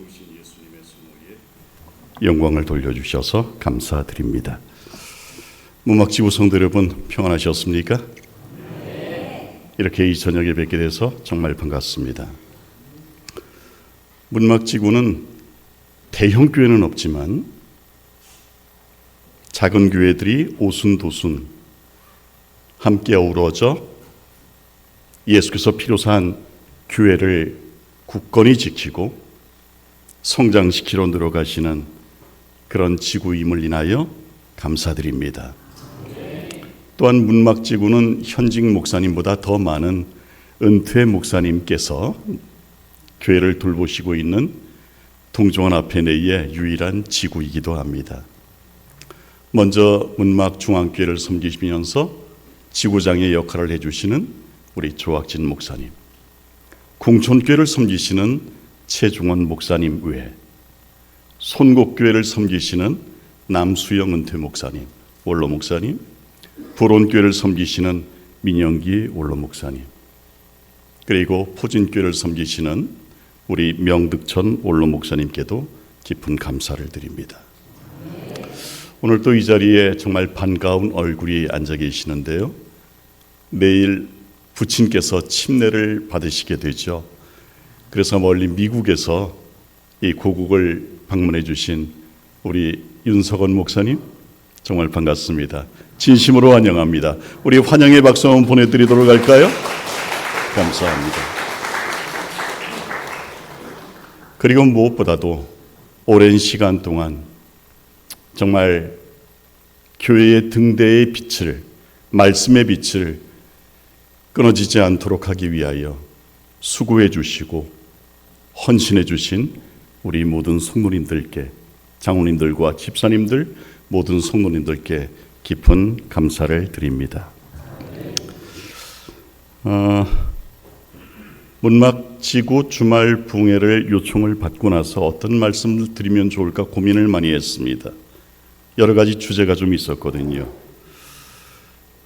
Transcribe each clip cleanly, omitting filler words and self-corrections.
세우신 예수님의 수모에 영광을 돌려주셔서 감사드립니다. 문막지구 성도 여러분 평안하셨습니까? 이렇게 이 저녁에 뵙게 돼서 정말 반갑습니다. 문막지구는 대형 교회는 없지만 작은 교회들이 오순도순 함께 어우러져 예수께서 필요한 교회를 굳건히 지키고 성장시키러 들어가시는 그런 지구임을 인하여 감사드립니다. 또한 문막지구는 현직 목사님보다 더 많은 은퇴 목사님께서 교회를 돌보시고 있는 동종원 앞에 내의 유일한 지구이기도 합니다. 먼저 문막중앙교회를 섬기시면서 지구장의 역할을 해주시는 우리 조학진 목사님, 궁촌교회를 섬기시는 최중원 목사님 외에 손곡교회를 섬기시는 남수영 은퇴 목사님, 원로 목사님, 불온교회를 섬기시는 민영기 원로 목사님, 그리고 포진교회를 섬기시는 우리 명득천 원로 목사님께도 깊은 감사를 드립니다. 오늘 또 이 자리에 정말 반가운 얼굴이 앉아 계시는데요. 내일 부친께서 침례를 받으시게 되죠. 그래서 멀리 미국에서 이 고국을 방문해 주신 우리 윤석원 목사님 정말 반갑습니다. 진심으로 환영합니다. 우리 환영의 박수 한번 보내드리도록 할까요? 감사합니다. 그리고 무엇보다도 오랜 시간 동안 정말 교회의 등대의 빛을, 말씀의 빛을 끊어지지 않도록 하기 위하여 수고해 주시고 헌신해 주신 우리 모든 성도님들께, 장로님들과 집사님들, 모든 성도님들께 깊은 감사를 드립니다. 문막지구 주말 부흥회를 요청을 받고 나서 어떤 말씀을 드리면 좋을까 고민을 많이 했습니다. 여러 가지 주제가 좀 있었거든요.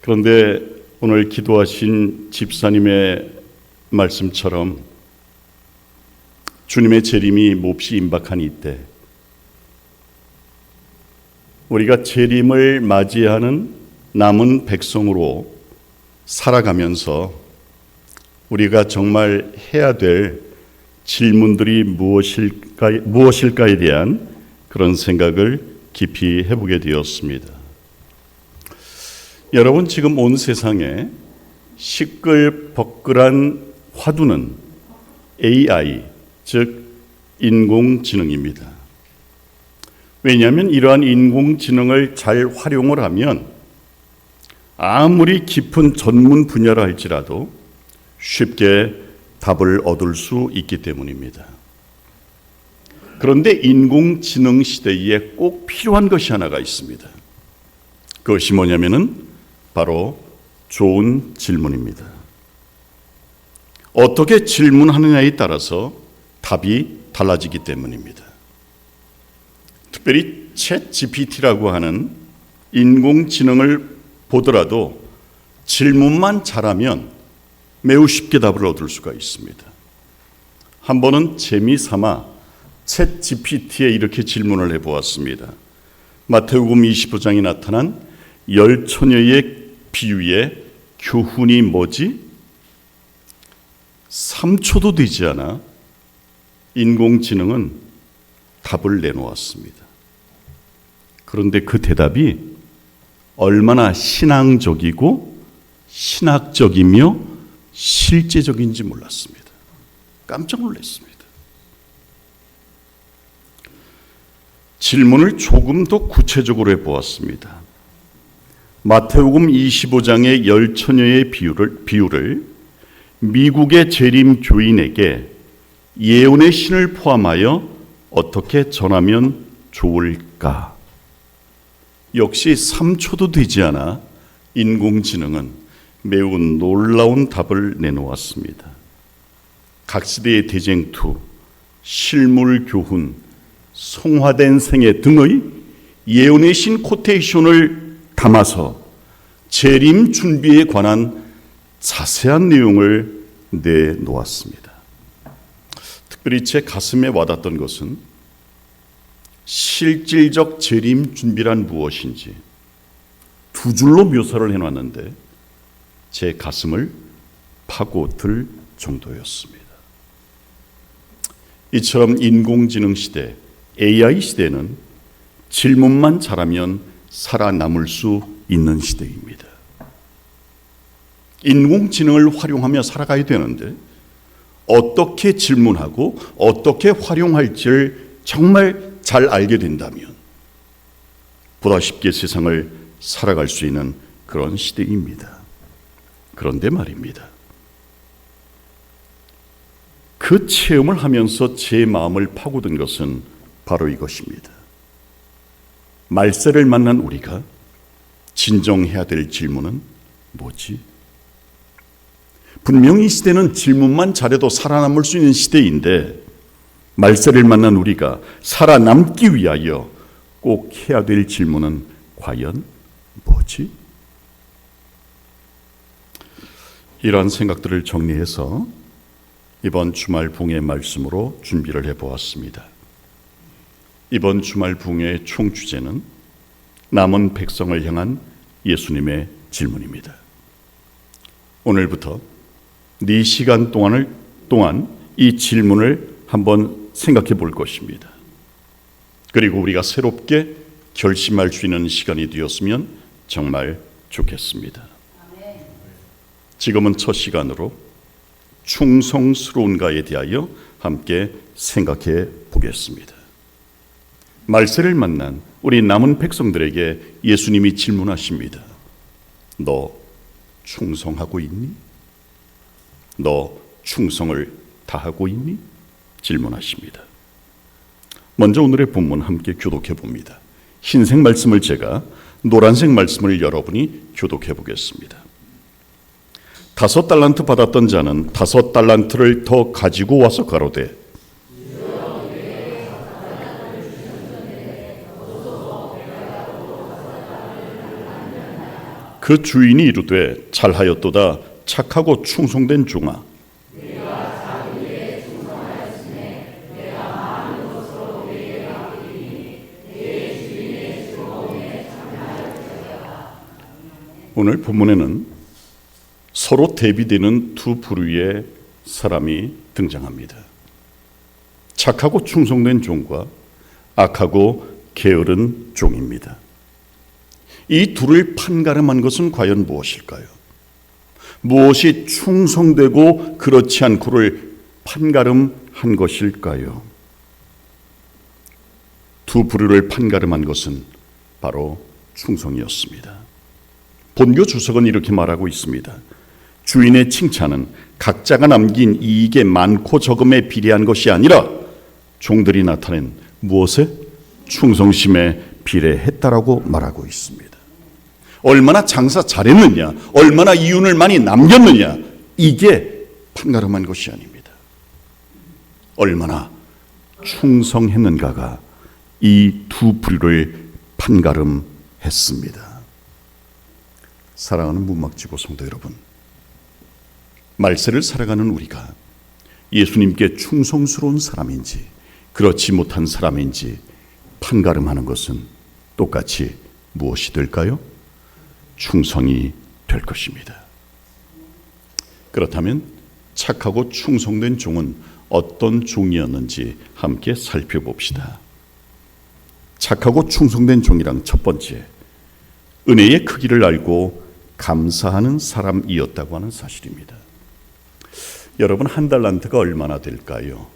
그런데 오늘 기도하신 집사님의 말씀처럼 주님의 재림이 몹시 임박한 이때 우리가 재림을 맞이하는 남은 백성으로 살아가면서 우리가 정말 해야 될 질문들이 무엇일까에 대한 그런 생각을 깊이 해보게 되었습니다. 여러분, 지금 온 세상에 시끌벅글한 화두는 AI, 즉 인공지능입니다. 왜냐하면 이러한 인공지능을 잘 활용을 하면 아무리 깊은 전문 분야라 할지라도 쉽게 답을 얻을 수 있기 때문입니다. 그런데 인공지능 시대에 꼭 필요한 것이 하나가 있습니다. 그것이 뭐냐면은 바로 좋은 질문입니다. 어떻게 질문하느냐에 따라서 답이 달라지기 때문입니다. 특별히 챗 GPT라고 하는 인공지능을 보더라도 질문만 잘하면 매우 쉽게 답을 얻을 수가 있습니다. 한 번은 재미삼아 챗 GPT에 이렇게 질문을 해보았습니다. 마태복음 25장에 나타난 열 처녀의 비유의 교훈이 뭐지? 3초도 되지 않아 인공지능은 답을 내놓았습니다. 그런데 그 대답이 얼마나 신앙적이고 신학적이며 실제적인지 몰랐습니다. 깜짝 놀랐습니다. 질문을 조금 더 구체적으로 해보았습니다. 마태복음 25장의 열 처녀의 비유를 미국의 재림 교인에게 예언의 신을 포함하여 어떻게 전하면 좋을까? 역시 3초도 되지 않아 인공지능은 매우 놀라운 답을 내놓았습니다. 각 시대의 대쟁투, 실물 교훈, 성화된 생애 등의 예언의 신 코테이션을 담아서 재림 준비에 관한 자세한 내용을 내놓았습니다. 그리 제 가슴에 와닿던 것은 실질적 재림 준비란 무엇인지 두 줄로 묘사를 해놨는데 제 가슴을 파고들 정도였습니다. 이처럼 인공지능 시대, AI 시대는 질문만 잘하면 살아남을 수 있는 시대입니다. 인공지능을 활용하며 살아가야 되는데 어떻게 질문하고 어떻게 활용할지를 정말 잘 알게 된다면 보다 쉽게 세상을 살아갈 수 있는 그런 시대입니다. 그런데 말입니다. 그 체험을 하면서 제 마음을 파고든 것은 바로 이것입니다. 말세를 만난 우리가 진정해야 될 질문은 뭐지? 분명히 이 시대는 질문만 잘해도 살아남을 수 있는 시대인데 말세를 만난 우리가 살아남기 위하여 꼭 해야 될 질문은 과연 뭐지? 이러한 생각들을 정리해서 이번 주말 붕의 말씀으로 준비를 해보았습니다. 이번 주말 붕의 총 주제는 남은 백성을 향한 예수님의 질문입니다. 오늘부터 4시간 동안 이 질문을 한번 생각해 볼 것입니다. 그리고 우리가 새롭게 결심할 수 있는 시간이 되었으면 정말 좋겠습니다. 지금은 첫 시간으로 충성스러운가에 대하여 함께 생각해 보겠습니다. 말세를 만난 우리 남은 백성들에게 예수님이 질문하십니다. 너 충성하고 있니? 너 충성을 다하고 있니? 질문하십니다. 먼저 오늘의 본문 함께 교독해 봅니다. 흰색 말씀을 제가, 노란색 말씀을 여러분이 교독해 보겠습니다. 5달란트 받았던 자는 5달란트를 더 가지고 와서 가로되 그 주인이 이르되 잘하였도다 착하고 충성된 종아 오늘 본문에는 서로 대비되는 두 부류의 사람이 등장합니다. 착하고 충성된 종과 악하고 게으른 종입니다. 이 둘을 판가름한 것은 과연 무엇일까요? 무엇이 충성되고 그렇지 않고를 판가름한 것일까요? 두 부류를 판가름한 것은 바로 충성이었습니다. 본교 주석은 이렇게 말하고 있습니다. 주인의 칭찬은 각자가 남긴 이익의 많고 적음에 비례한 것이 아니라 종들이 나타낸 무엇에? 충성심에 비례했다라고 말하고 있습니다. 얼마나 장사 잘했느냐, 얼마나 이윤을 많이 남겼느냐, 이게 판가름한 것이 아닙니다. 얼마나 충성했는가가 이 두 부류를 판가름했습니다. 사랑하는 문막지구 성도 여러분, 말세를 살아가는 우리가 예수님께 충성스러운 사람인지 그렇지 못한 사람인지 판가름하는 것은 똑같이 무엇이 될까요? 충성이 될 것입니다. 그렇다면 착하고 충성된 종은 어떤 종이었는지 함께 살펴봅시다. 착하고 충성된 종이란 첫 번째, 은혜의 크기를 알고 감사하는 사람이었다고 하는 사실입니다. 여러분, 한 달란트가 얼마나 될까요?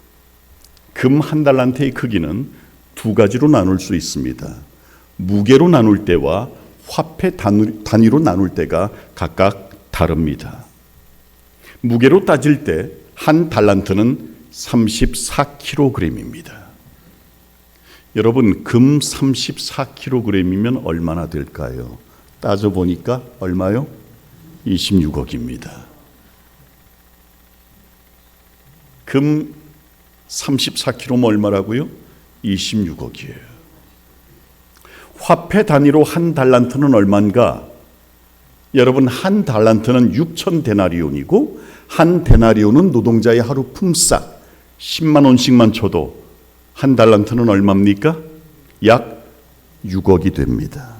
금 한 달란트의 크기는 두 가지로 나눌 수 있습니다. 무게로 나눌 때와 화폐 단위로 나눌 때가 각각 다릅니다. 무게로 따질 때 한 달란트는 34kg입니다. 여러분, 금 34kg이면 얼마나 될까요? 따져보니까 얼마요? 26억입니다. 금 34kg면 얼마라고요? 26억이에요. 화폐 단위로 한 달란트는 얼마인가? 여러분, 한 달란트는 6천 데나리온이고 한 데나리온은 노동자의 하루 품삯 10만 원씩만 줘도 한 달란트는 얼마입니까? 약 6억이 됩니다.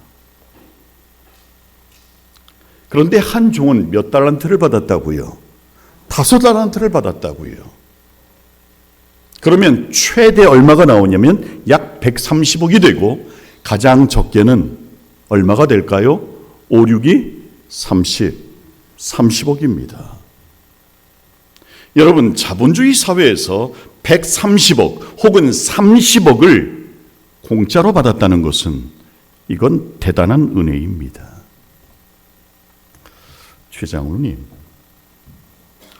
그런데 한 종은 몇 달란트를 받았다고요? 5달란트를 받았다고요. 그러면 최대 얼마가 나오냐면 약 130억이 되고 가장 적게는 얼마가 될까요? 5, 6이 30억입니다. 여러분, 자본주의 사회에서 130억 혹은 30억을 공짜로 받았다는 것은 이건 대단한 은혜입니다. 최장로님,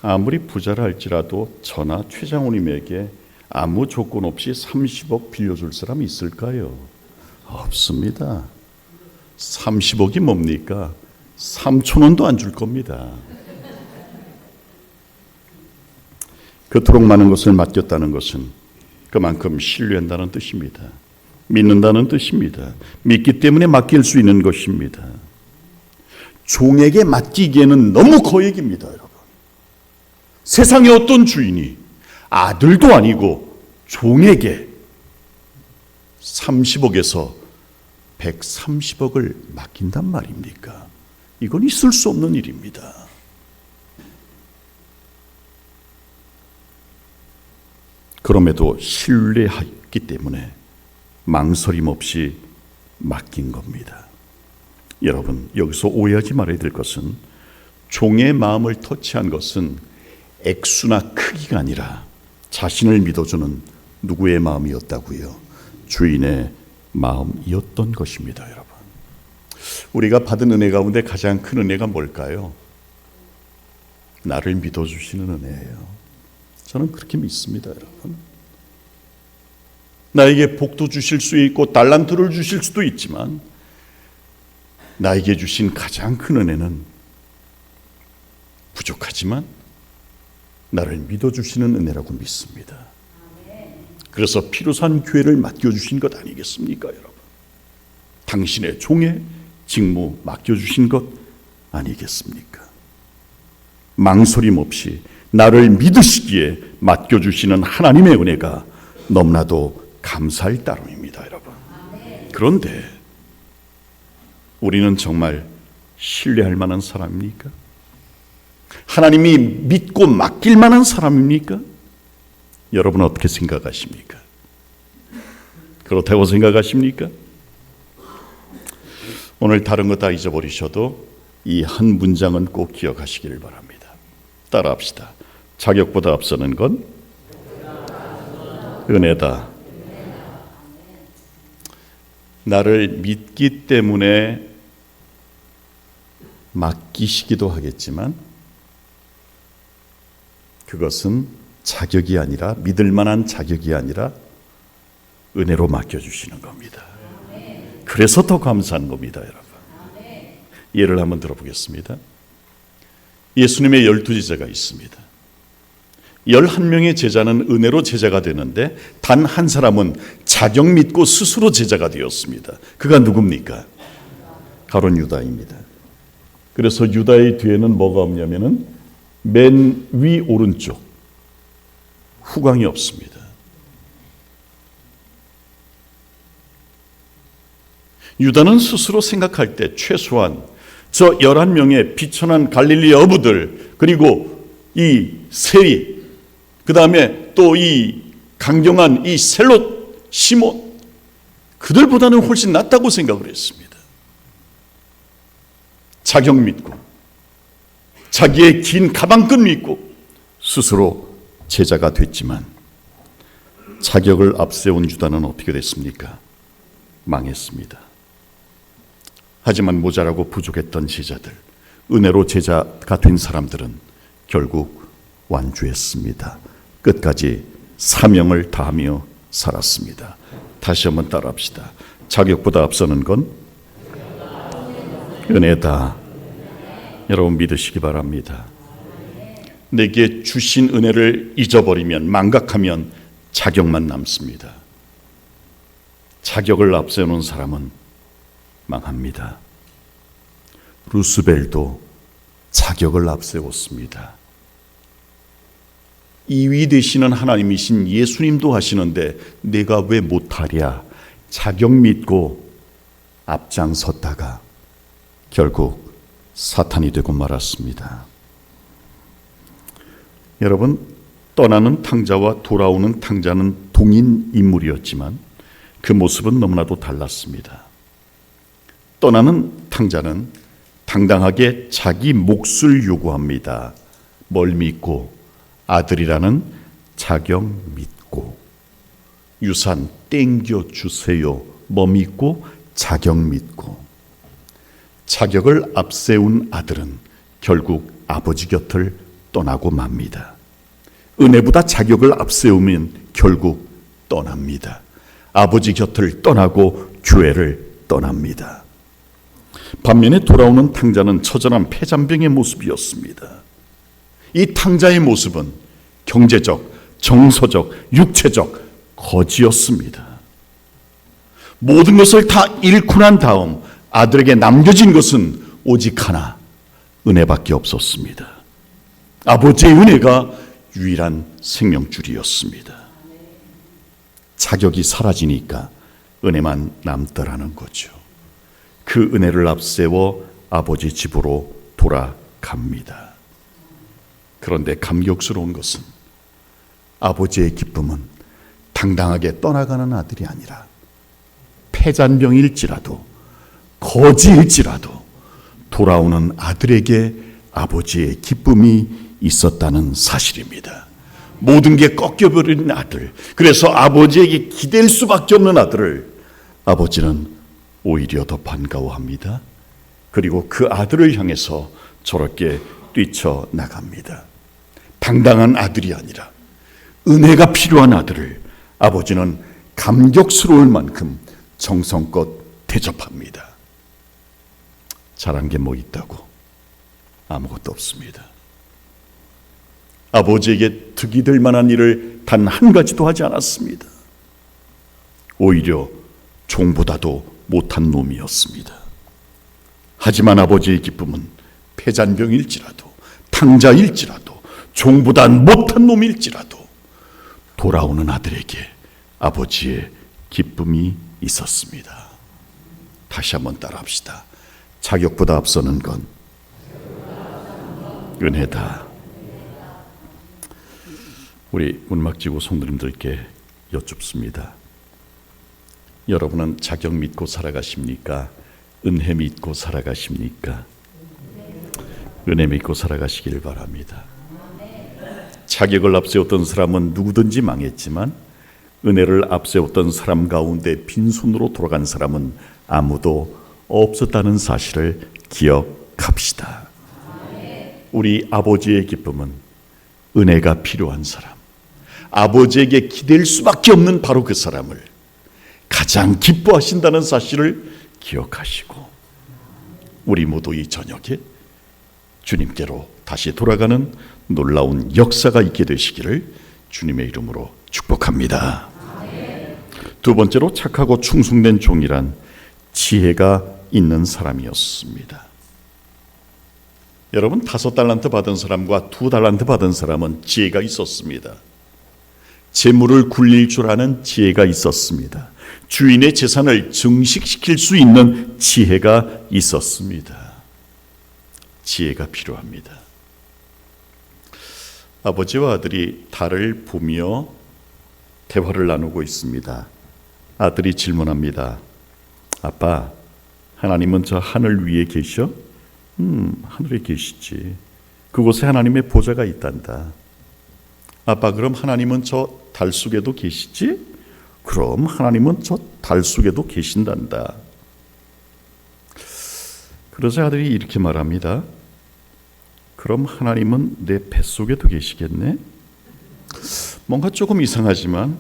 아무리 부자라 할지라도 저나 최장로님에게 아무 조건 없이 30억 빌려줄 사람이 있을까요? 없습니다. 30억이 뭡니까? 3,000원도 안 줄 겁니다. 그토록 많은 것을 맡겼다는 것은 그만큼 신뢰한다는 뜻입니다. 믿는다는 뜻입니다. 믿기 때문에 맡길 수 있는 것입니다. 종에게 맡기기에는 너무 거액입니다, 여러분. 세상에 어떤 주인이 아들도 아니고 종에게 30억에서 130억을 맡긴단 말입니까? 이건 있을 수 없는 일입니다. 그럼에도 신뢰했기 때문에 망설임 없이 맡긴 겁니다. 여러분, 여기서 오해하지 말아야 될 것은 종의 마음을 터치한 것은 액수나 크기가 아니라 자신을 믿어주는 누구의 마음이었다고요? 주인의 마음이었던 것입니다, 여러분. 우리가 받은 은혜 가운데 가장 큰 은혜가 뭘까요? 나를 믿어주시는 은혜예요. 저는 그렇게 믿습니다, 여러분. 나에게 복도 주실 수 있고 달란트를 주실 수도 있지만 나에게 주신 가장 큰 은혜는 부족하지만 나를 믿어주시는 은혜라고 믿습니다. 그래서 피로산 교회를 맡겨주신 것 아니겠습니까, 여러분? 당신의 종의 직무 맡겨주신 것 아니겠습니까? 망설임 없이 나를 믿으시기에 맡겨주시는 하나님의 은혜가 너무나도 감사할 따름입니다, 여러분. 그런데 우리는 정말 신뢰할 만한 사람입니까? 하나님이 믿고 맡길 만한 사람입니까? 여러분은 어떻게 생각하십니까? 그렇다고 생각하십니까? 오늘 다른 거 다 잊어버리셔도 이 한 문장은 꼭 기억하시기를 바랍니다. 따라합시다. 자격보다 앞서는 건 은혜다. 나를 믿기 때문에 맡기시기도 하겠지만 그것은 자격이 아니라, 믿을 만한 자격이 아니라 은혜로 맡겨주시는 겁니다. 그래서 더 감사한 겁니다, 여러분. 예를 한번 들어보겠습니다. 예수님의 12제자가 있습니다. 11명의 제자는 은혜로 제자가 되는데 단 한 사람은 자격 믿고 스스로 제자가 되었습니다. 그가 누굽니까? 가룟 유다입니다. 그래서 유다의 뒤에는 뭐가 없냐면은 맨 위 오른쪽 후광이 없습니다. 유다는 스스로 생각할 때 최소한 저 11명의 비천한 갈릴리 어부들, 그리고 이 세리, 그 다음에 또 이 강경한 이 셀롯 시몬, 그들보다는 훨씬 낫다고 생각을 했습니다. 자격 믿고 자기의 긴 가방끈 믿고 스스로 제자가 됐지만 자격을 앞세운 유다는 어떻게 됐습니까? 망했습니다. 하지만 모자라고 부족했던 제자들, 은혜로 제자가 된 사람들은 결국 완주했습니다. 끝까지 사명을 다하며 살았습니다. 다시 한번 따라합시다. 자격보다 앞서는 건 은혜다. 여러분 믿으시기 바랍니다. 내게 주신 은혜를 잊어버리면, 망각하면 자격만 남습니다. 자격을 앞세우는 사람은 망합니다. 루스벨도 자격을 앞세웠습니다. 이위 되시는 하나님이신 예수님도 하시는데 내가 왜 못하랴 자격 믿고 앞장섰다가 결국 사탄이 되고 말았습니다. 여러분, 떠나는 탕자와 돌아오는 탕자는 동인 인물이었지만 그 모습은 너무나도 달랐습니다. 떠나는 탕자는 당당하게 자기 몫을 요구합니다. 뭘 믿고? 아들이라는 자격 믿고. 유산 땡겨 주세요. 뭐 믿고? 자격 믿고. 자격을 앞세운 아들은 결국 아버지 곁을 떠나고 맙니다. 은혜보다 자격을 앞세우면 결국 떠납니다. 아버지 곁을 떠나고 교회를 떠납니다. 반면에 돌아오는 탕자는 처절한 폐잔병의 모습이었습니다. 이 탕자의 모습은 경제적, 정서적, 육체적 거지였습니다. 모든 것을 다 잃고 난 다음 아들에게 남겨진 것은 오직 하나, 은혜밖에 없었습니다. 아버지의 은혜가 유일한 생명줄이었습니다. 자격이 사라지니까 은혜만 남더라는 거죠. 그 은혜를 앞세워 아버지 집으로 돌아갑니다. 그런데 감격스러운 것은 아버지의 기쁨은 당당하게 떠나가는 아들이 아니라 폐잔병일지라도 거지일지라도 돌아오는 아들에게 아버지의 기쁨이 있었다는 사실입니다. 모든 게 꺾여버린 아들, 그래서 아버지에게 기댈 수밖에 없는 아들을 아버지는 오히려 더 반가워합니다. 그리고 그 아들을 향해서 저렇게 뛰쳐나갑니다. 당당한 아들이 아니라 은혜가 필요한 아들을 아버지는 감격스러울 만큼 정성껏 대접합니다. 잘한 게 뭐 있다고? 아무것도 없습니다. 아버지에게 득이 될 만한 일을 단 한 가지도 하지 않았습니다. 오히려 종보다도 못한 놈이었습니다. 하지만 아버지의 기쁨은 폐잔병일지라도 탕자일지라도 종보다 못한 놈일지라도 돌아오는 아들에게 아버지의 기쁨이 있었습니다. 다시 한번 따라합시다. 자격보다 앞서는 건 은혜다. 우리 문막지구 성도님들께 여쭙습니다. 여러분은 자격 믿고 살아가십니까? 은혜 믿고 살아가십니까? 은혜 믿고 살아가시길 바랍니다. 자격을 앞세웠던 사람은 누구든지 망했지만 은혜를 앞세웠던 사람 가운데 빈손으로 돌아간 사람은 아무도 없었다는 사실을 기억합시다. 우리 아버지의 기쁨은 은혜가 필요한 사람, 아버지에게 기댈 수밖에 없는 바로 그 사람을 가장 기뻐하신다는 사실을 기억하시고 우리 모두 이 저녁에 주님께로 다시 돌아가는 놀라운 역사가 있게 되시기를 주님의 이름으로 축복합니다. 두 번째로 착하고 충성된 종이란 지혜가 있는 사람이었습니다. 여러분, 5달란트 받은 사람과 2달란트 받은 사람은 지혜가 있었습니다. 재물을 굴릴 줄 아는 지혜가 있었습니다. 주인의 재산을 증식시킬 수 있는 지혜가 있었습니다. 지혜가 필요합니다. 아버지와 아들이 달을 보며 대화를 나누고 있습니다. 아들이 질문합니다. 아빠, 하나님은 저 하늘 위에 계셔? 하늘에 계시지. 그곳에 하나님의 보좌가 있단다. 아빠, 그럼 하나님은 저 달 속에도 계시지? 그럼 하나님은 저 달 속에도 계신단다. 그러자 아들이 이렇게 말합니다. 그럼 하나님은 내 뱃속에도 계시겠네? 뭔가 조금 이상하지만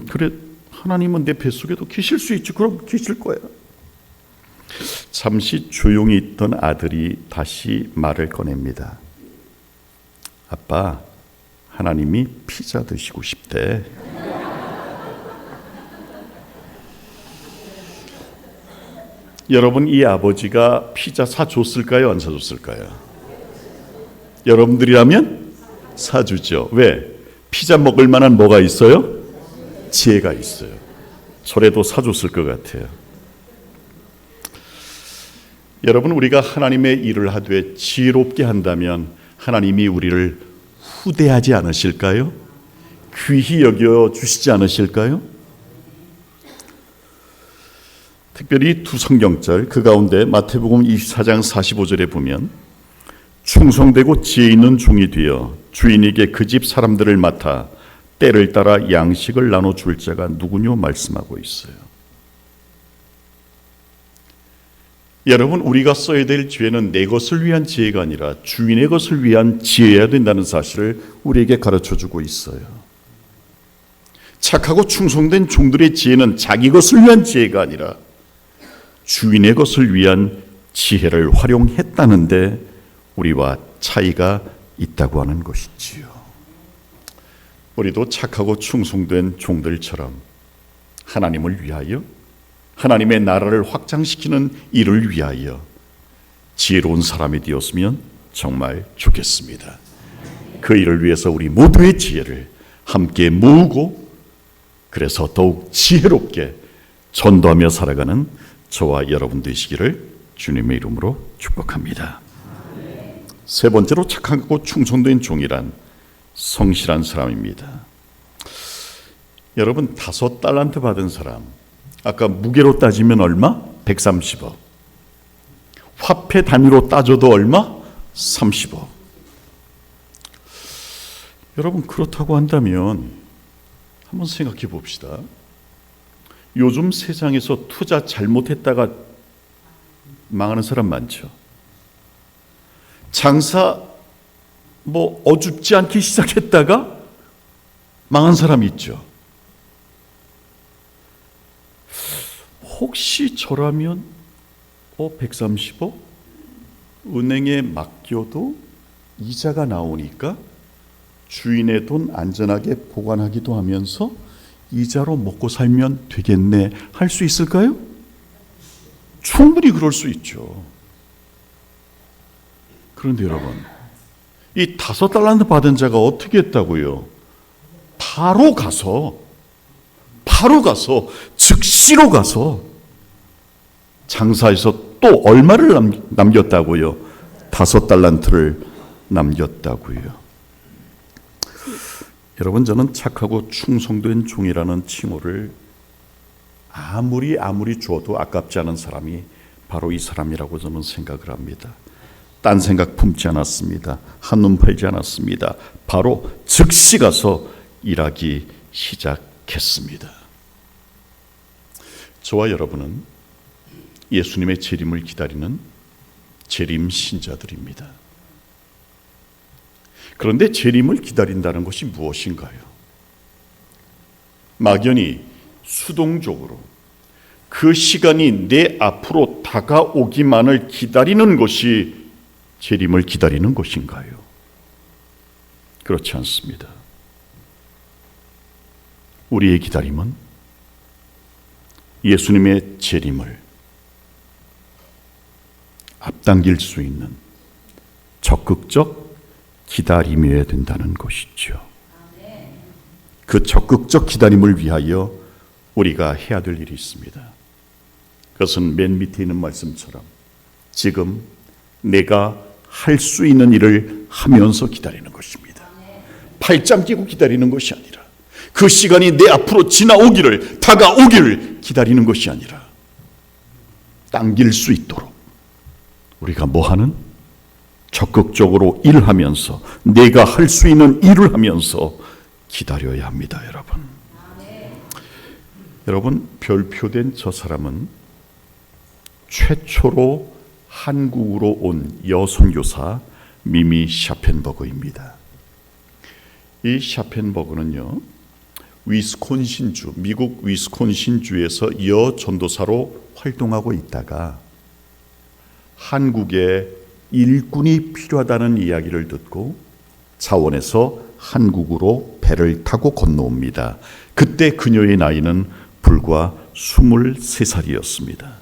그래, 하나님은 내 뱃속에도 계실 수 있지. 그럼 계실 거야. 잠시 조용히 있던 아들이 다시 말을 꺼냅니다. 아빠, 하나님이 피자 드시고 싶대. 여러분, 이 아버지가 피자 사줬을까요? 안 사줬을까요? 여러분들이라면 사주죠. 왜? 피자 먹을 만한 뭐가 있어요? 지혜가 있어요. 저래도 사줬을 것 같아요. 여러분, 우리가 하나님의 일을 하되 지혜롭게 한다면 하나님이 우리를 후대하지 않으실까요? 귀히 여겨 주시지 않으실까요? 특별히 두 성경절 그 가운데 마태복음 24장 45절에 보면 충성되고 지혜 있는 종이 되어 주인에게 그 집 사람들을 맡아 때를 따라 양식을 나눠줄 자가 누구뇨 말씀하고 있어요. 여러분, 우리가 써야 될 지혜는 내 것을 위한 지혜가 아니라 주인의 것을 위한 지혜여야 된다는 사실을 우리에게 가르쳐주고 있어요. 착하고 충성된 종들의 지혜는 자기 것을 위한 지혜가 아니라 주인의 것을 위한 지혜를 활용했다는데 우리와 차이가 있다고 하는 것이지요. 우리도 착하고 충성된 종들처럼 하나님을 위하여 하나님의 나라를 확장시키는 일을 위하여 지혜로운 사람이 되었으면 정말 좋겠습니다. 그 일을 위해서 우리 모두의 지혜를 함께 모으고 그래서 더욱 지혜롭게 전도하며 살아가는 저와 여러분 되시기를 주님의 이름으로 축복합니다. 세 번째로 착하고 충성된 종이란 성실한 사람입니다. 여러분, 5달란트 받은 사람, 아까 무게로 따지면 얼마? 130억. 화폐 단위로 따져도 얼마? 30억. 여러분, 그렇다고 한다면 한번 생각해 봅시다. 요즘 세상에서 투자 잘못했다가 망하는 사람 많죠. 장사 어줍지 않게 시작했다가 망한 사람이 있죠. 혹시 저라면 130억? 은행에 맡겨도 이자가 나오니까 주인의 돈 안전하게 보관하기도 하면서 이자로 먹고 살면 되겠네 할 수 있을까요? 충분히 그럴 수 있죠. 그런데 여러분, 이 5달란트 받은 자가 어떻게 했다고요? 바로 가서 즉시로 가서 장사해서 또 얼마를 남겼다고요? 5달란트를 남겼다고요. 여러분, 저는 착하고 충성된 종이라는 칭호를 아무리 줘도 아깝지 않은 사람이 바로 이 사람이라고 저는 생각을 합니다. 딴 생각 품지 않았습니다. 한눈 팔지 않았습니다. 바로 즉시 가서 일하기 시작했습니다. 저와 여러분은 예수님의 재림을 기다리는 재림 신자들입니다. 그런데 재림을 기다린다는 것이 무엇인가요? 막연히 수동적으로 그 시간이 내 앞으로 다가오기만을 기다리는 것이 재림을 기다리는 것인가요? 그렇지 않습니다. 우리의 기다림은 예수님의 재림을 앞당길 수 있는 적극적 기다림이어야 된다는 것이죠. 그 적극적 기다림을 위하여 우리가 해야 될 일이 있습니다. 그것은 맨 밑에 있는 말씀처럼 지금 내가 할 수 있는 일을 하면서 기다리는 것입니다. 팔짱 끼고 기다리는 것이 아니라 그 시간이 내 앞으로 다가오기를 기다리는 것이 아니라 당길 수 있도록 우리가 뭐하는? 적극적으로 일하면서 내가 할 수 있는 일을 하면서 기다려야 합니다. 여러분, 별표된 저 사람은 최초로 한국으로 온 여선교사 미미 샤펜버그입니다. 이 샤펜버그는요, 미국 위스콘신주에서 여전도사로 활동하고 있다가 한국에 일꾼이 필요하다는 이야기를 듣고 차원에서 한국으로 배를 타고 건너옵니다. 그때 그녀의 나이는 불과 23살이었습니다.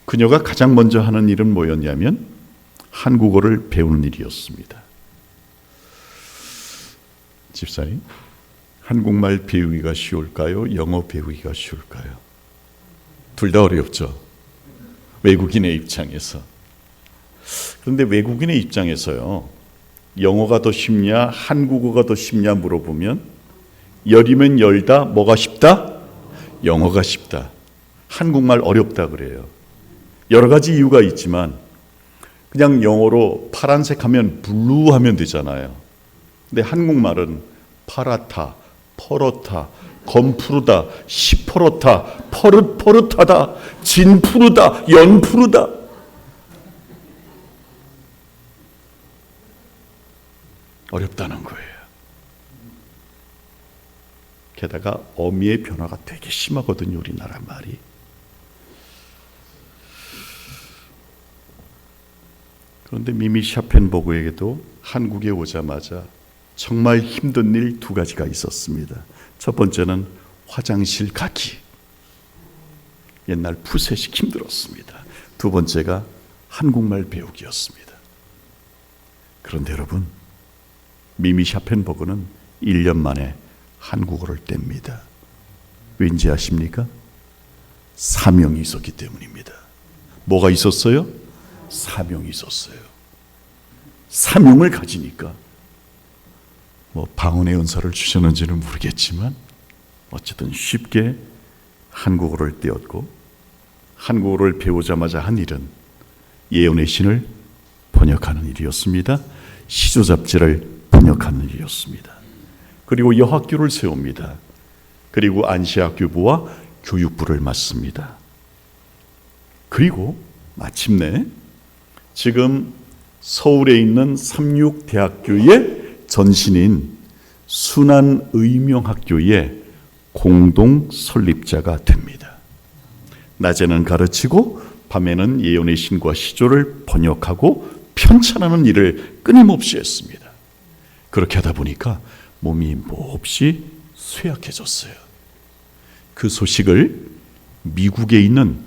그녀가 가장 먼저 하는 일은 뭐였냐면 한국어를 배우는 일이었습니다. 집사님, 한국말 배우기가 쉬울까요? 영어 배우기가 쉬울까요? 둘 다 어렵죠. 외국인의 입장에서. 그런데 외국인의 입장에서요, 영어가 더 쉽냐 한국어가 더 쉽냐 물어보면 열이면 열다 뭐가 쉽다? 영어가 쉽다. 한국말 어렵다 그래요. 여러 가지 이유가 있지만 그냥 영어로 파란색 하면 블루 하면 되잖아요. 근데 한국말은 파랗다, 퍼렇다, 검푸르다, 시퍼렇다, 퍼릇퍼릇하다, 진푸르다, 연푸르다. 어렵다는 거예요. 게다가 어미의 변화가 되게 심하거든요, 우리나라 말이. 그런데 미미 샤펜버그에게도 한국에 오자마자 정말 힘든 일 두 가지가 있었습니다. 첫 번째는 화장실 가기. 옛날 푸세식 힘들었습니다. 두 번째가 한국말 배우기였습니다. 그런데 여러분, 미미 샤펜버그는 1년 만에 한국어를 뗍니다. 왠지 아십니까? 사명이 있었기 때문입니다. 뭐가 있었어요? 사명이 있었어요. 사명을 가지니까 뭐 방언의 은사를 주셨는지는 모르겠지만 어쨌든 쉽게 한국어를 떼었고, 한국어를 배우자마자 한 일은 예언의 신을 번역하는 일이었습니다. 시조 잡지를 번역하는 일이었습니다. 그리고 여학교를 세웁니다. 그리고 안시학교부와 교육부를 맡습니다. 그리고 마침내 지금 서울에 있는 삼육대학교의 전신인 순환의명학교의 공동 설립자가 됩니다. 낮에는 가르치고 밤에는 예언의 신과 시조를 번역하고 편찬하는 일을 끊임없이 했습니다. 그렇게 하다 보니까 몸이 몹시 쇠약해졌어요. 그 소식을 미국에 있는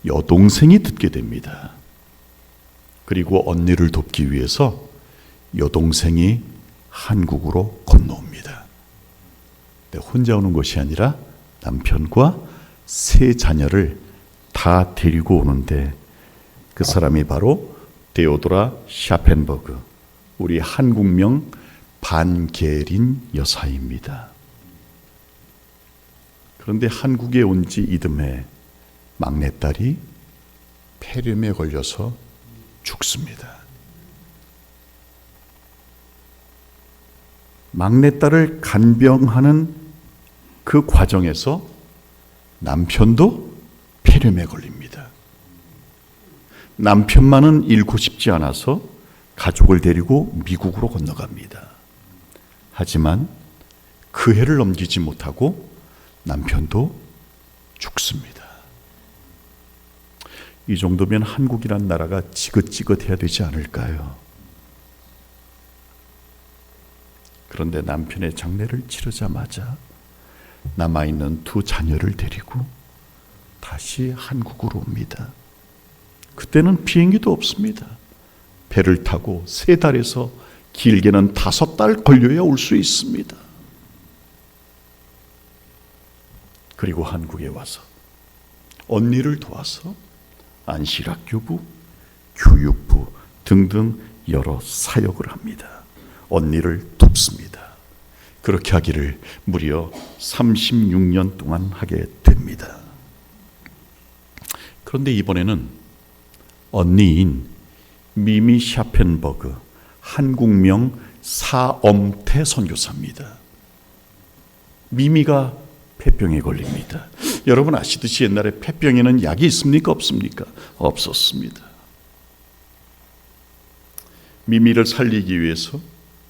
여동생이 듣게 됩니다. 그리고 언니를 돕기 위해서 여동생이 한국으로 건너옵니다. 근데 혼자 오는 것이 아니라 남편과 세 자녀를 다 데리고 오는데 그 사람이 바로 데오도라 샤펜버그, 우리 한국명 반게린 여사입니다. 그런데 한국에 온 지 이듬해 막내딸이 폐렴에 걸려서 죽습니다. 막내딸을 간병하는 그 과정에서 남편도 폐렴에 걸립니다. 남편만은 잃고 싶지 않아서 가족을 데리고 미국으로 건너갑니다. 하지만 그 해를 넘기지 못하고 남편도 죽습니다. 이 정도면 한국이란 나라가 지긋지긋해야 되지 않을까요? 그런데 남편의 장례를 치르자마자 남아있는 두 자녀를 데리고 다시 한국으로 옵니다. 그때는 비행기도 없습니다. 배를 타고 3달에서 길게는 5달 걸려야 올 수 있습니다. 그리고 한국에 와서 언니를 도와서 안시학교부, 교육부 등등 여러 사역을 합니다. 언니를 돕습니다. 그렇게 하기를 무려 36년 동안 하게 됩니다. 그런데 이번에는 언니인 미미 샤펜버그, 한국명 사엄태 선교사입니다. 미미가 폐병에 걸립니다. 여러분 아시듯이 옛날에 폐병에는 약이 있습니까? 없습니까? 없었습니다. 미미를 살리기 위해서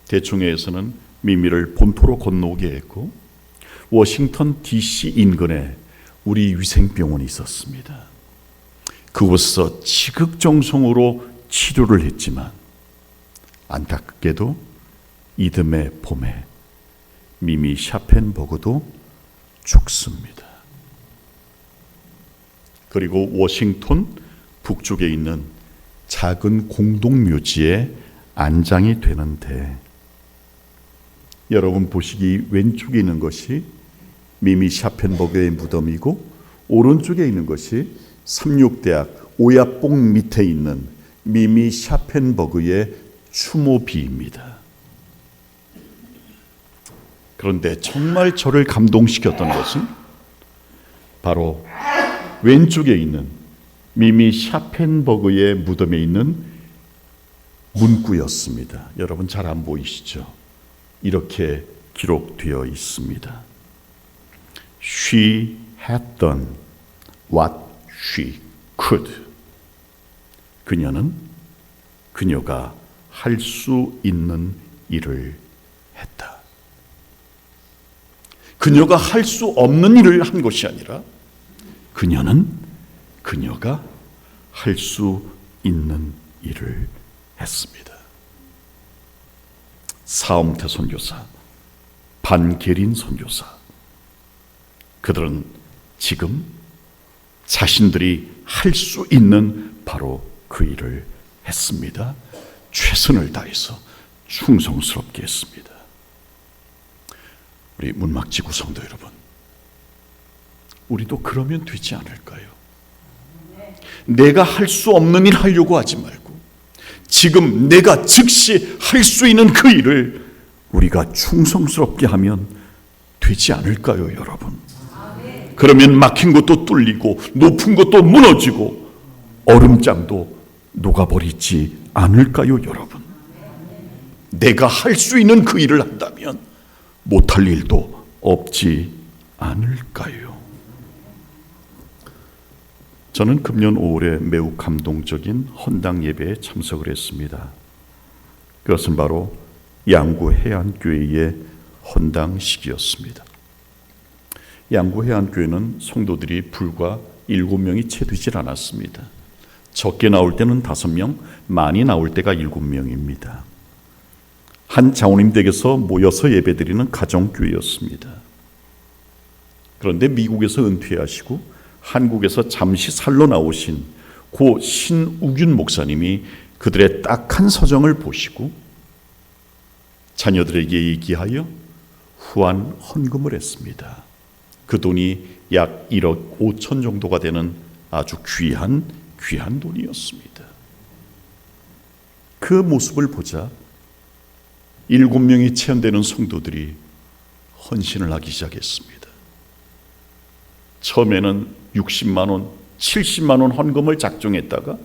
대충회에서는 미미를 본토로 건너오게 했고, 워싱턴 DC 인근에 우리 위생병원이 있었습니다. 그곳에서 지극정성으로 치료를 했지만 안타깝게도 이듬해 봄에 미미 샤펜버그도 죽습니다. 그리고 워싱턴 북쪽에 있는 작은 공동묘지에 안장이 되는데 여러분 보시기 왼쪽에 있는 것이 미미 샤펜버그의 무덤이고 오른쪽에 있는 것이 삼육대학 오야뽕 밑에 있는 미미 샤펜버그의 추모비입니다. 그런데 정말 저를 감동시켰던 것은 바로 왼쪽에 있는 미미 샤펜버그의 무덤에 있는 문구였습니다. 여러분 잘 안 보이시죠? 이렇게 기록되어 있습니다. She had done what she could. 그녀가 할 수 있는 일을 했다. 그녀가 할 수 없는 일을 한 것이 아니라 그녀가 할 수 있는 일을 했습니다. 사움태 선교사, 반게린 선교사, 그들은 지금 자신들이 할 수 있는 바로 그 일을 했습니다. 최선을 다해서 충성스럽게 했습니다. 우리 문막지구 성도 여러분, 우리도 그러면 되지 않을까요? 내가 할 수 없는 일 하려고 하지 말고 지금 내가 즉시 할 수 있는 그 일을 우리가 충성스럽게 하면 되지 않을까요, 여러분? 그러면 막힌 것도 뚫리고 높은 것도 무너지고 얼음장도 녹아버리지 않을까요, 여러분? 내가 할 수 있는 그 일을 한다면 못할 일도 없지 않을까요? 저는 금년 5월에 매우 감동적인 헌당 예배에 참석을 했습니다. 그것은 바로 양구 해안교회의 헌당식이었습니다. 양구 해안교회는 성도들이 불과 7명이 채 되질 않았습니다. 적게 나올 때는 5명, 많이 나올 때가 7명입니다. 한 장로님 댁에서 모여서 예배드리는 가정교회였습니다. 그런데 미국에서 은퇴하시고 한국에서 잠시 살러 나오신 고 신우균 목사님이 그들의 딱한 서정을 보시고 자녀들에게 얘기하여 후한 헌금을 했습니다. 그 돈이 약 1억 5천 정도가 되는 아주 귀한 돈이었습니다. 그 모습을 보자 7명이 채 안 되는 성도들이 헌신을 하기 시작했습니다. 처음에는 60만 원, 70만 원 헌금을 작정했다가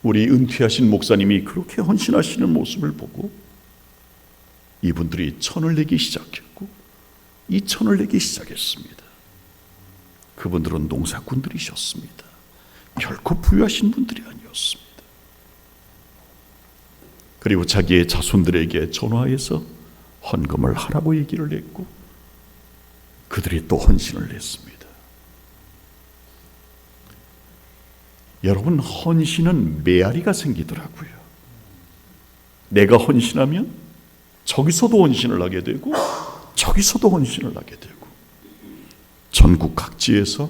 우리 은퇴하신 목사님이 그렇게 헌신하시는 모습을 보고 이분들이 1,000을 내기 시작했고 2,000을 내기 시작했습니다. 그분들은 농사꾼들이셨습니다. 결코 부유하신 분들이 아니었습니다. 그리고 자기의 자손들에게 전화해서 헌금을 하라고 얘기를 했고 그들이 또 헌신을 했습니다. 여러분, 헌신은 메아리가 생기더라고요. 내가 헌신하면 저기서도 헌신을 하게 되고 저기서도 헌신을 하게 되고 전국 각지에서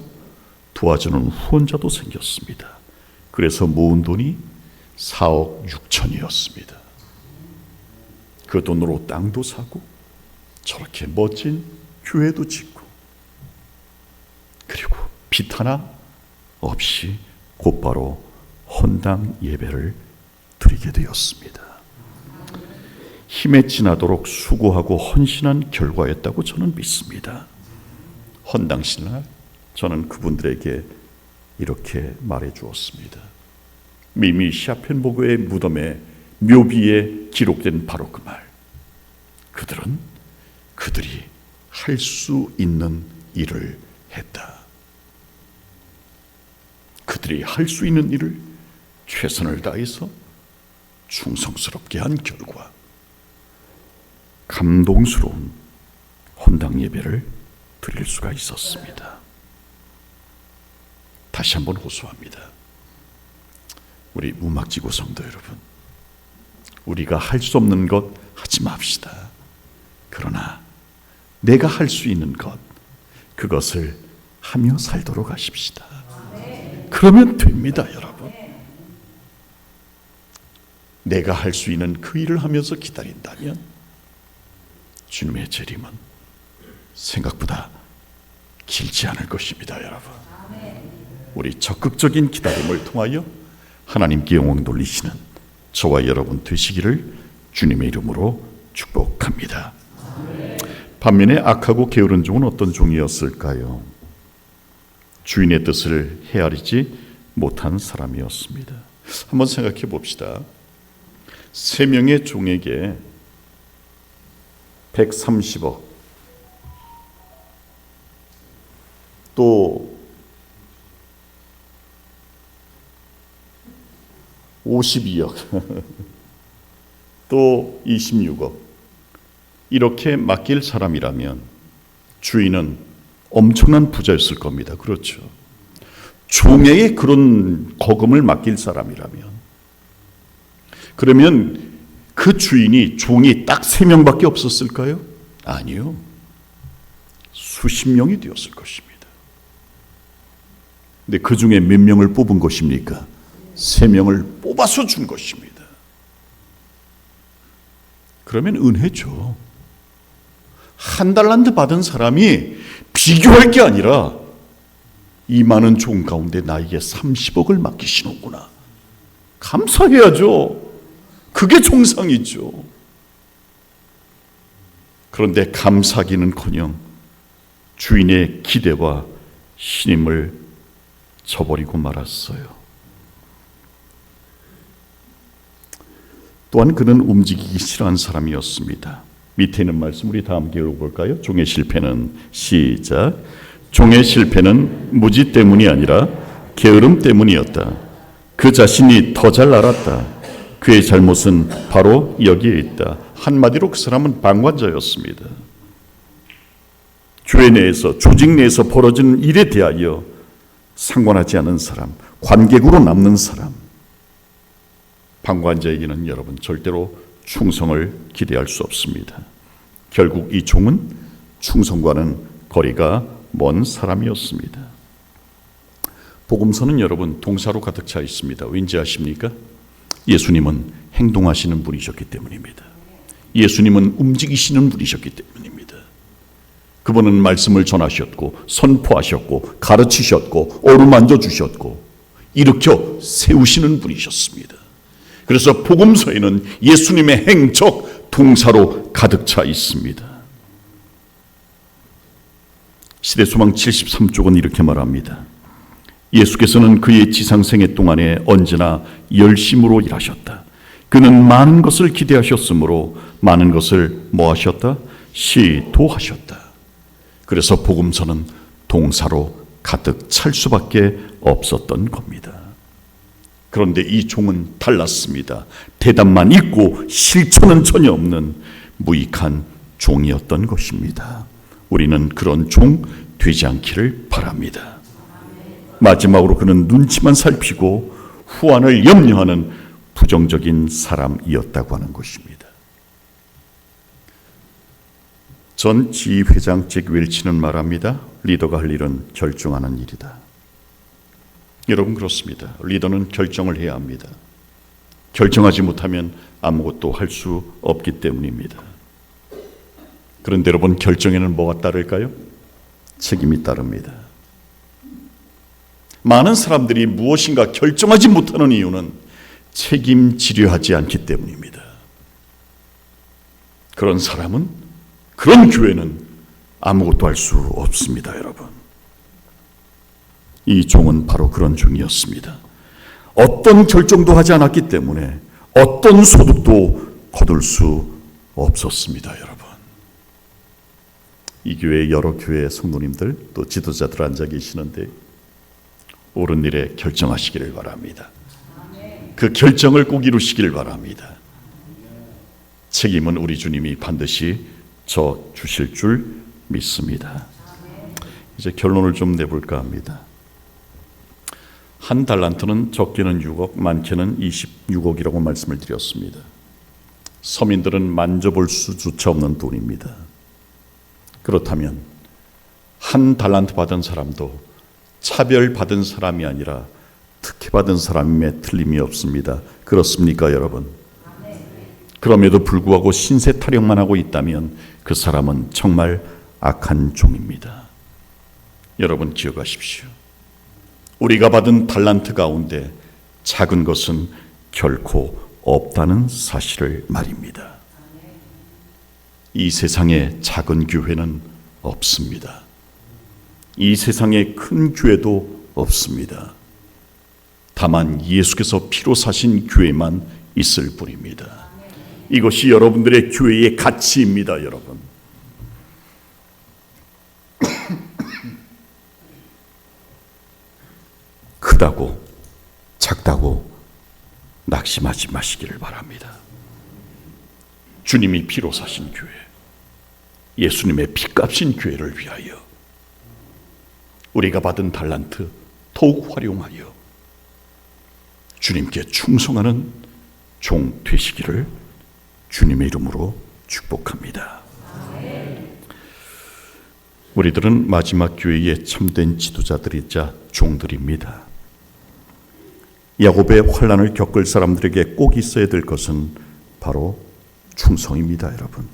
도와주는 후원자도 생겼습니다. 그래서 모은 돈이 4억 6천이었습니다. 그 돈으로 땅도 사고 저렇게 멋진 교회도 짓고 그리고 빚 하나 없이 곧바로 헌당 예배를 드리게 되었습니다. 힘에 지나도록 수고하고 헌신한 결과였다고 저는 믿습니다. 헌당식날 저는 그분들에게 이렇게 말해 주었습니다. 미미 샤펜버그의 무덤에 묘비에 기록된 바로 그 말. 그들이 할 수 있는 일을 했다. 그들이 할 수 있는 일을 최선을 다해서 충성스럽게 한 결과 감동스러운 헌당 예배를 드릴 수가 있었습니다. 다시 한번 호소합니다. 우리 무막지구 성도 여러분, 우리가 할 수 없는 것 하지 맙시다. 그러나 내가 할 수 있는 것, 그것을 하며 살도록 하십시다. 그러면 됩니다, 여러분. 내가 할 수 있는 그 일을 하면서 기다린다면 주님의 재림은 생각보다 길지 않을 것입니다, 여러분. 우리 적극적인 기다림을 통하여 하나님께 영광 돌리시는 저와 여러분 되시기를 주님의 이름으로 축복합니다. 반면에 악하고 게으른 종은 어떤 종이었을까요? 주인의 뜻을 헤아리지 못한 사람이었습니다. 한번 생각해 봅시다. 3명의 종에게 130억, 또 52억, 또 26억 이렇게 맡길 사람이라면 주인은 엄청난 부자였을 겁니다. 그렇죠. 종에게 그런 거금을 맡길 사람이라면, 그러면 그 주인이 종이 딱 3명밖에 없었을까요? 아니요. 수십 명이 되었을 것입니다. 근데 그 중에 몇 명을 뽑은 것입니까? 3명을 뽑아서 준 것입니다. 그러면 은혜죠. 1달란트 받은 사람이 비교할 게 아니라 이 많은 종 가운데 나에게 30억을 맡기시는구나. 감사해야죠. 그게 정상이죠. 그런데 감사하기는커녕 주인의 기대와 신임을 저버리고 말았어요. 또한 그는 움직이기 싫어한 사람이었습니다. 밑에 있는 말씀 우리 다 함께 읽어볼까요? 종의 실패는 시작. 종의 실패는 무지 때문이 아니라 게으름 때문이었다. 그 자신이 더 잘 알았다. 그의 잘못은 바로 여기에 있다. 한마디로 그 사람은 방관자였습니다. 교회 내에서, 조직 내에서 벌어지는 일에 대하여 상관하지 않은 사람, 관객으로 남는 사람, 방관자에게는 여러분 절대로 충성을 기대할 수 없습니다. 결국 이 종은 충성과는 거리가 먼 사람이었습니다. 복음서는 여러분 동사로 가득 차 있습니다. 왠지 아십니까? 예수님은 행동하시는 분이셨기 때문입니다. 예수님은 움직이시는 분이셨기 때문입니다. 그분은 말씀을 전하셨고 선포하셨고 가르치셨고 어루만져 주셨고 일으켜 세우시는 분이셨습니다. 그래서 복음서에는 예수님의 행적 동사로 가득 차 있습니다. 시대소망 73쪽은 이렇게 말합니다. 예수께서는 그의 지상생애 동안에 언제나 열심으로 일하셨다. 그는 많은 것을 기대하셨으므로 많은 것을 뭐 하셨다? 시도하셨다. 그래서 복음서는 동사로 가득 찰 수밖에 없었던 겁니다. 그런데 이 종은 달랐습니다. 대답만 있고 실천은 전혀 없는 무익한 종이었던 것입니다. 우리는 그런 종 되지 않기를 바랍니다. 마지막으로 그는 눈치만 살피고 후환을 염려하는 부정적인 사람이었다고 하는 것입니다. 전 지휘회장 잭 웰치는 말합니다. 리더가 할 일은 결정하는 일이다. 여러분 그렇습니다. 리더는 결정을 해야 합니다. 결정하지 못하면 아무것도 할 수 없기 때문입니다. 그런데 여러분 결정에는 뭐가 따를까요? 책임이 따릅니다. 많은 사람들이 무엇인가 결정하지 못하는 이유는 책임지려 하지 않기 때문입니다. 그런 사람은, 그런 교회는 아무것도 할 수 없습니다, 여러분. 이 종은 바로 그런 종이었습니다. 어떤 결정도 하지 않았기 때문에 어떤 소득도 거둘 수 없었습니다, 여러분. 이 교회 여러 교회 성도님들 또 지도자들 앉아 계시는데 옳은 일에 결정하시기를 바랍니다. 그 결정을 꼭 이루시기를 바랍니다. 책임은 우리 주님이 반드시 져 주실 줄 믿습니다. 이제 결론을 좀 내볼까 합니다. 한 달란트는 적게는 6억, 많게는 26억이라고 말씀을 드렸습니다. 서민들은 만져볼 수조차 없는 돈입니다. 그렇다면 한 달란트 받은 사람도 차별받은 사람이 아니라 특혜받은 사람임에 틀림이 없습니다. 그렇습니까, 여러분? 그럼에도 불구하고 신세 타령만 하고 있다면 그 사람은 정말 악한 종입니다. 여러분 기억하십시오. 우리가 받은 달란트 가운데 작은 것은 결코 없다는 사실을 말입니다. 이 세상에 작은 교회는 없습니다. 이 세상에 큰 교회도 없습니다. 다만 예수께서 피로 사신 교회만 있을 뿐입니다. 이것이 여러분들의 교회의 가치입니다, 여러분. 크다고 작다고 낙심하지 마시기를 바랍니다. 주님이 피로 사신 교회, 예수님의 피값인 교회를 위하여 우리가 받은 달란트 더욱 활용하여 주님께 충성하는 종 되시기를 주님의 이름으로 축복합니다. 우리들은 마지막 교회의 참된 지도자들이자 종들입니다. 야곱의 환난을 겪을 사람들에게 꼭 있어야 될 것은 바로 충성입니다, 여러분.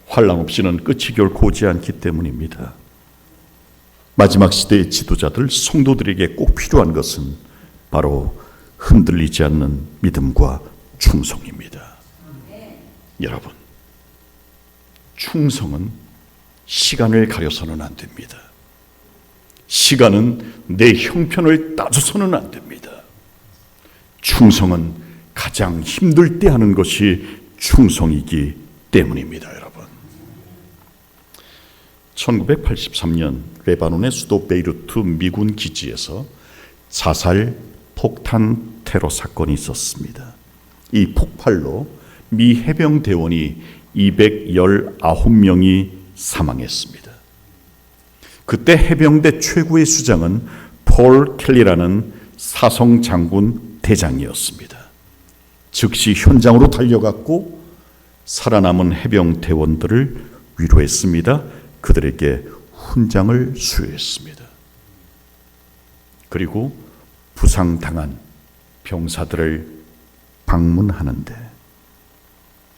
환난 없이는 끝이 결코 오지 않기 때문입니다. 마지막 시대의 지도자들, 성도들에게 꼭 필요한 것은 바로 흔들리지 않는 믿음과 충성입니다. 여러분, 충성은 시간을 가려서는 안 됩니다. 시간은 내 형편을 따져서는 안 됩니다. 충성은 가장 힘들 때 하는 것이 충성이기 때문입니다, 여러분. 1983년 레바논의 수도 베이루트 미군 기지에서 자살 폭탄 테러 사건이 있었습니다. 이 폭발로 미 해병대원이 219명이 사망했습니다. 그때 해병대 최고의 수장은 폴 켈리라는 사성 장군 대장이었습니다. 즉시 현장으로 달려갔고 살아남은 해병대원들을 위로했습니다. 그들에게 훈장을 수여했습니다. 그리고 부상당한 병사들을 방문하는데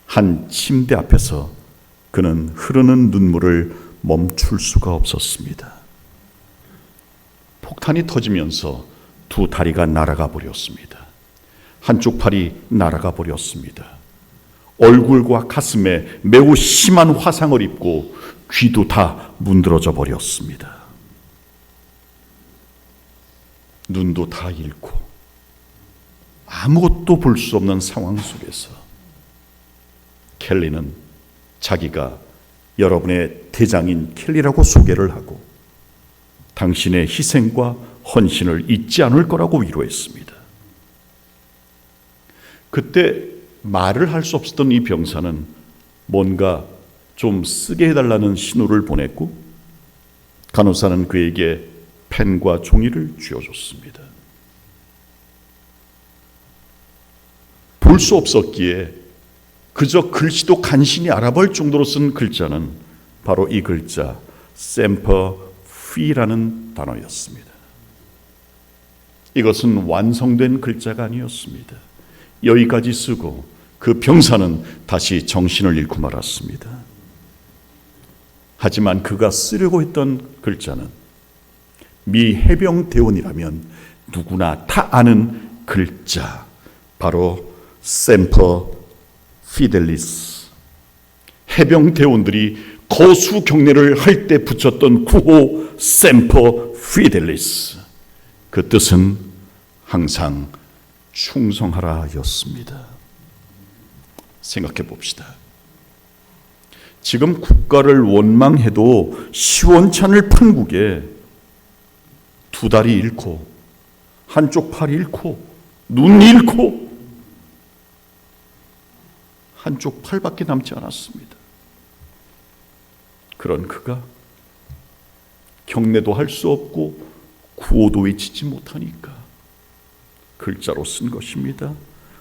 한 침대 앞에서 그는 흐르는 눈물을 멈출 수가 없었습니다. 폭탄이 터지면서 두 다리가 날아가 버렸습니다. 한쪽 팔이 날아가 버렸습니다. 얼굴과 가슴에 매우 심한 화상을 입고 귀도 다 문드러져 버렸습니다. 눈도 다 잃고 아무것도 볼 수 없는 상황 속에서 켈리는 자기가 여러분의 대장인 켈리라고 소개를 하고 당신의 희생과 헌신을 잊지 않을 거라고 위로했습니다. 그때 말을 할 수 없었던 이 병사는 뭔가 좀 쓰게 해달라는 신호를 보냈고 간호사는 그에게 펜과 종이를 쥐어줬습니다. 볼 수 없었기에 그저 글씨도 간신히 알아볼 정도로 쓴 글자는 바로 이 글자 셈퍼 피라는 단어였습니다. 이것은 완성된 글자가 아니었습니다. 여기까지 쓰고 그 병사는 다시 정신을 잃고 말았습니다. 하지만 그가 쓰려고 했던 글자는 미 해병대원이라면 누구나 다 아는 글자, 바로 셈퍼 피델리스. 해병대원들이 거수 경례를 할 때 붙였던 구호 셈퍼 피델리스. 그 뜻은 항상 충성하라 였습니다. 생각해 봅시다. 지금 국가를 원망해도 시원찮을 판국에 두 다리 잃고 한쪽 팔 잃고 눈 잃고 한쪽 팔밖에 남지 않았습니다. 그런 그가 경례도 할 수 없고 구호도 외치지 못하니까 글자로 쓴 것입니다.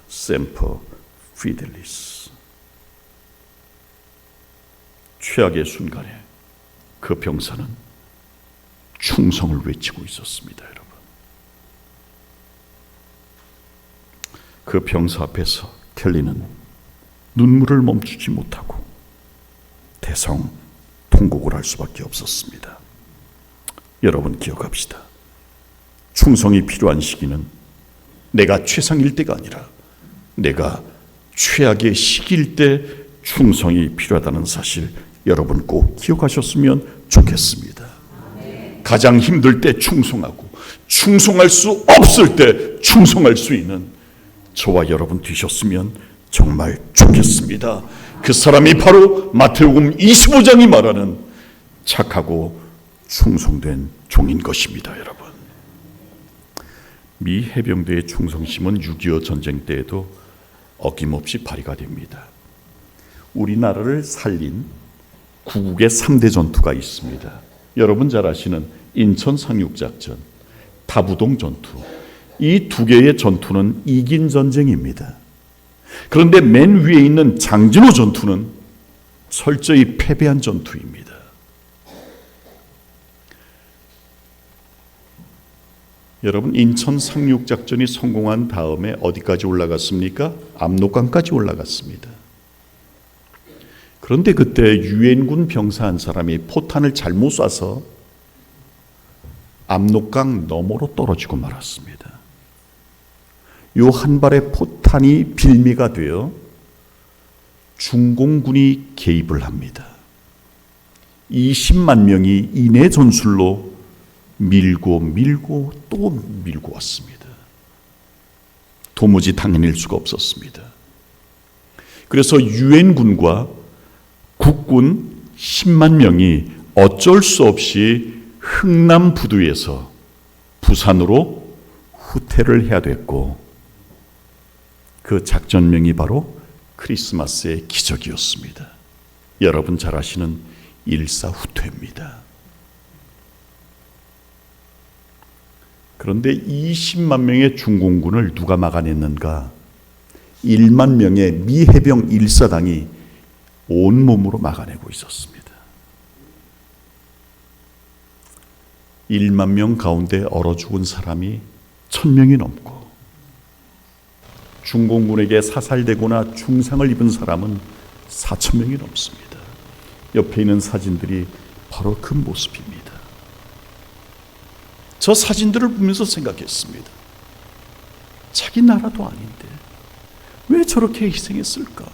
셈퍼 피델리스. 최악의 순간에 그 병사는 충성을 외치고 있었습니다, 여러분. 그 병사 앞에서 켈리는 눈물을 멈추지 못하고 대성 통곡을 할 수밖에 없었습니다. 여러분 기억합시다. 충성이 필요한 시기는 내가 최상일 때가 아니라 내가 최악의 시기일 때 충성이 필요하다는 사실 여러분 꼭 기억하셨으면 좋겠습니다. 가장 힘들 때 충성하고 충성할 수 없을 때 충성할 수 있는 저와 여러분 되셨으면 정말 좋겠습니다. 그 사람이 바로 마태복음 25장이 말하는 착하고 충성된 종인 것입니다. 여러분, 미 해병대의 충성심은 6.25 전쟁 때에도 어김없이 발휘가 됩니다. 우리나라를 살린 구국의 3대 전투가 있습니다. 여러분 잘 아시는 인천 상륙작전, 다부동 전투, 이 두 개의 전투는 이긴 전쟁입니다. 그런데 맨 위에 있는 장진호 전투는 철저히 패배한 전투입니다. 여러분, 인천 상륙작전이 성공한 다음에 어디까지 올라갔습니까? 압록강까지 올라갔습니다. 그런데 그때 유엔군 병사 한 사람이 포탄을 잘못 쏴서 압록강 너머로 떨어지고 말았습니다. 요 한 발의 포탄이 빌미가 되어 중공군이 개입을 합니다. 20만 명이 인해 전술로 밀고 또 밀고 왔습니다. 도무지 당해낼 수가 없었습니다. 그래서 유엔군과 국군 10만 명이 어쩔 수 없이 흥남 부두에서 부산으로 후퇴를 해야 됐고, 그 작전명이 바로 크리스마스의 기적이었습니다. 여러분 잘 아시는 일사후퇴입니다. 그런데 20만 명의 중공군을 누가 막아냈는가? 1만 명의 미 해병 1사단이 온몸으로 막아내고 있었습니다. 1만 명 가운데 얼어 죽은 사람이 1000명이 넘고, 중공군에게 사살되거나 중상을 입은 사람은 4000명이 넘습니다. 옆에 있는 사진들이 바로 그 모습입니다. 저 사진들을 보면서 생각했습니다. 자기 나라도 아닌데 왜 저렇게 희생했을까?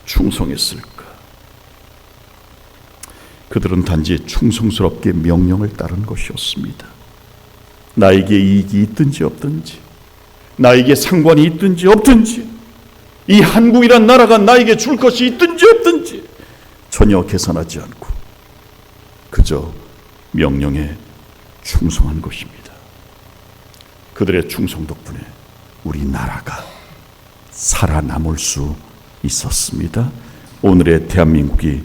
충성했을까? 그들은 단지 충성스럽게 명령을 따른 것이었습니다. 나에게 이익이 있든지 없든지, 나에게 상관이 있든지 없든지, 이 한국이란 나라가 나에게 줄 것이 있든지 없든지 전혀 계산하지 않고 그저 명령에 충성한 것입니다. 그들의 충성 덕분에 우리나라가 살아남을 수 있었습니다. 오늘의 대한민국이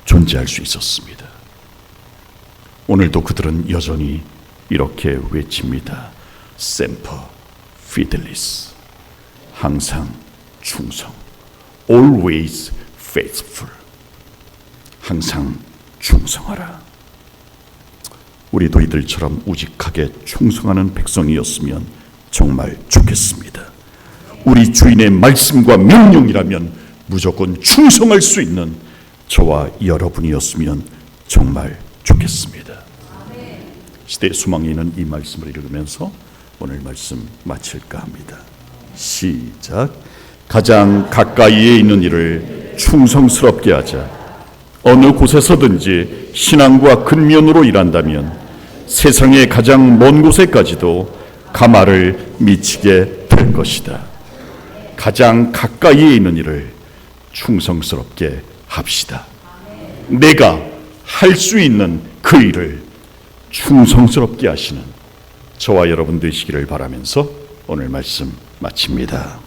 존재할 수 있었습니다. 오늘도 그들은 여전히 이렇게 외칩니다. semper fidelis, 항상 충성, always faithful, 항상 충성하라. 우리도 이들처럼 우직하게 충성하는 백성이었으면 정말 좋겠습니다. 우리 주인의 말씀과 명령이라면 무조건 충성할 수 있는 저와 여러분이었으면 정말 좋겠습니다. 시대의 수망에 있는 이 말씀을 읽으면서 오늘 말씀 마칠까 합니다. 시작. 가장 가까이에 있는 이를 충성스럽게 하자. 어느 곳에서든지 신앙과 근면으로 일한다면 세상의 가장 먼 곳에까지도 가마를 미치게 될 것이다. 가장 가까이에 있는 일을 충성스럽게 합시다. 내가 할 수 있는 그 일을 충성스럽게 하시는 저와 여러분 되시기를 바라면서 오늘 말씀 마칩니다.